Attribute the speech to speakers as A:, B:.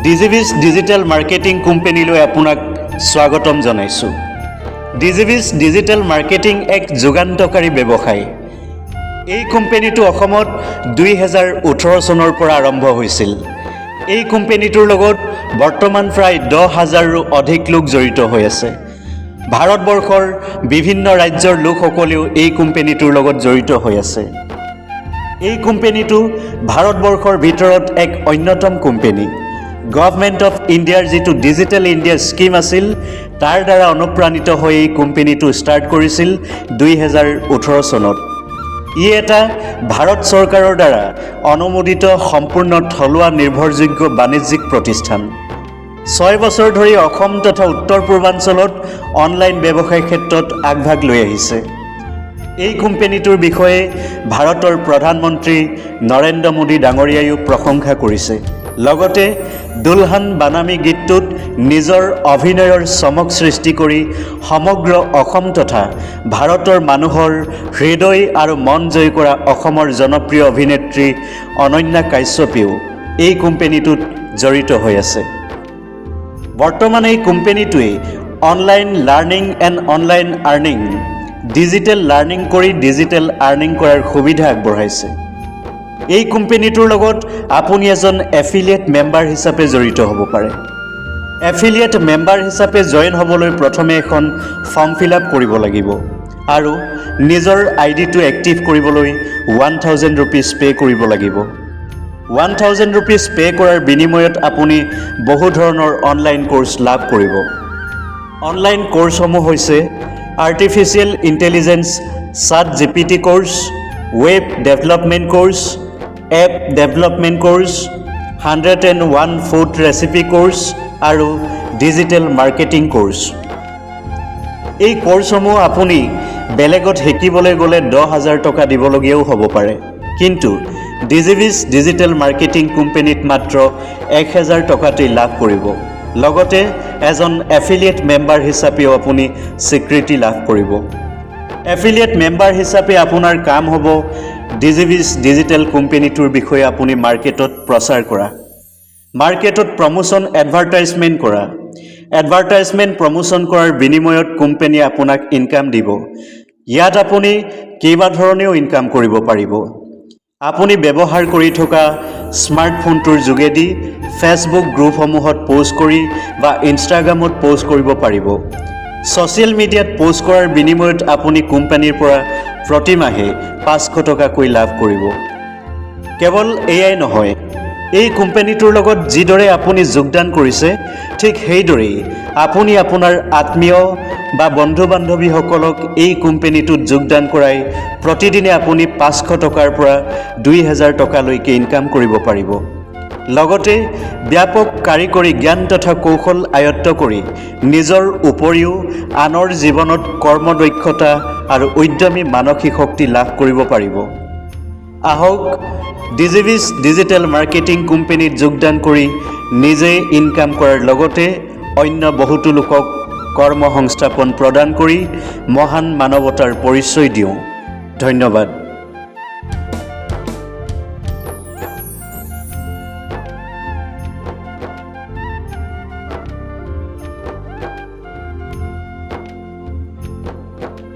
A: Digibiz digital marketing company লৈ আপোনাক স্বাগতম জনাইছো। Digibiz digital marketing এক যুগান্তকাৰী ব্যৱসায়। এই কোম্পানীটো অসমত 2018 চনৰ পৰা আৰম্ভ হৈছিল। এই কোম্পানীটোৰ লগত বৰ্তমান প্ৰায় 10,000ৰো অধিক লোক জড়িত হৈ আছে। ভাৰতবৰ্ষৰ বিভিন্ন ৰাজ্যৰ লোকসকলেও এই কোম্পানীটোৰ লগত জড়িত হৈ আছে। এই কোম্পানীটো ভাৰতবৰ্ষৰ ভিতৰত এক অন্যতম কোম্পানী। গভৰ্নমেণ্ট অফ ইণ্ডিয়াৰ যিটো ডিজিটেল ইণ্ডিয়া স্কিম আছিল তাৰ দ্বাৰা অনুপ্ৰাণিত হৈ এই কোম্পানীটো ষ্টাৰ্ট কৰিছিল 2018 চনত। ই এটা ভাৰত চৰকাৰৰ দ্বাৰা অনুমোদিত সম্পূৰ্ণ থলুৱা নিৰ্ভৰযোগ্য বাণিজ্যিক প্ৰতিষ্ঠান। 6 বছৰ ধৰি অসম তথা উত্তৰ পূৰ্বাঞ্চলত অনলাইন ব্যৱসায় ক্ষেত্ৰত আগভাগ লৈ আহিছে। এই কোম্পানীটোৰ বিষয়ে ভাৰতৰ প্ৰধানমন্ত্ৰী নৰেন্দ্ৰ মোদী ডাঙৰীয়ায়ো প্ৰশংসা কৰিছে। লগতে দুলহান বানামী গীতটোত নিজৰ অভিনয়ৰ চমক সৃষ্টি কৰি সমগ্ৰ অসম তথা ভাৰতৰ মানুহৰ হৃদয় আৰু মন জয় কৰা অসমৰ জনপ্ৰিয় অভিনেত্ৰী অনন্যা কাশ্যপেও এই কোম্পানীটোত জড়িত হৈ আছে। বৰ্তমান এই কোম্পানীটোৱে online learning and online earning digital learning কৰি ডিজিটেল আৰ্নিং কৰাৰ সুবিধা আগবঢ়াইছে। এই কোম্পানীটোৰ লগত আপুনি এজন এফিলিয়েট মেম্বাৰ হিচাপে জড়িত হ'ব পাৰে। এফিলিয়েট মেম্বাৰ হিচাপে জইন হ'বলৈ প্ৰথমে এখন ফৰ্ম ফিল আপ কৰিব লাগিব আৰু নিজৰ আইডিটো এক্টিভ কৰিবলৈ 1000 rupees পে' কৰিব লাগিব। 1000 rupees পে' কৰাৰ বিনিময়ত আপুনি বহু ধৰণৰ অনলাইন কোৰ্চ লাভ কৰিব। অনলাইন কোৰ্চসমূহ হৈছে artificial intelligence ChatGPT course, web development course, app development course, 101 food recipe course আৰু ডিজিটেল মাৰ্কেটিং কোৰ্চ। এই কোৰ্চসমূহ আপুনি বেলেগত শিকিবলৈ গ'লে 10,000 টকা দিবলগীয়াও হ'ব পাৰে, কিন্তু ডিজিবিজ ডিজিটেল মাৰ্কেটিং কোম্পানীত মাত্ৰ 1000 টকাতেই লাভ কৰিব। লগতে এজন এফিলিয়েট মেম্বাৰ হিচাপেও আপুনি স্বীকৃতি লাভ কৰিব। এফিলিয়েট মেম্বাৰ হিচাপে আপোনাৰ কাম হ'ব ডিজিবিজ ডিজিটেল কোম্পানীটোৰ বিষয়ে আপুনি মাৰ্কেটত প্ৰচাৰ কৰা, মাৰ্কেটত প্ৰমোশ্যন এডভাৰটাইজমেণ্ট কৰা। এডভাৰটাইজমেণ্ট প্ৰমোশ্যন কৰাৰ বিনিময়ত কোম্পানীয়ে আপোনাক ইনকাম দিব। ইয়াত আপুনি কেইবা ধৰণেও ইনকাম কৰিব পাৰিব। আপুনি ব্যৱহাৰ কৰি থকা স্মাৰ্টফোনটোৰ যোগেদি ফেচবুক গ্ৰুপসমূহত পোষ্ট কৰি বা ইনষ্টাগ্ৰামত পোষ্ট কৰিব পাৰিব। ছ'চিয়েল মিডিয়াত পোষ্ট কৰাৰ বিনিময়ত আপুনি কোম্পানীৰ পৰা প্ৰতিমাহে 500 টকাকৈ লাভ কৰিব। কেৱল এয়াই নহয়, এই কোম্পানীটোৰ লগত যিদৰে আপুনি যোগদান কৰিছে ঠিক সেইদৰেই আপুনি আপোনাৰ আত্মীয় বা বন্ধু বান্ধৱীসকলক এই কোম্পানীটোত যোগদান কৰাই প্ৰতিদিনে আপুনি 500 টকাৰ পৰা 2000 টকালৈকে ইনকাম কৰিব পাৰিব। লগতে ব্যাপক কাৰিকৰী জ্ঞান তথা কৌশল আয়ত্ত কৰি নিজৰ উপৰিও আনৰ জীৱনত কৰ্মদক্ষতা আৰু উদ্যমী মানসিক শক্তি লাভ কৰিব পাৰিব। আহক ডিজিবিজ ডিজিটেল মাৰ্কেটিং কোম্পানীত যোগদান কৰি নিজে ইনকাম কৰাৰ লগতে অন্য বহুতো লোকক কৰ্ম সংস্থাপন প্ৰদান কৰি মহান মানৱতাৰ পৰিচয় দিওঁ। ধন্যবাদ।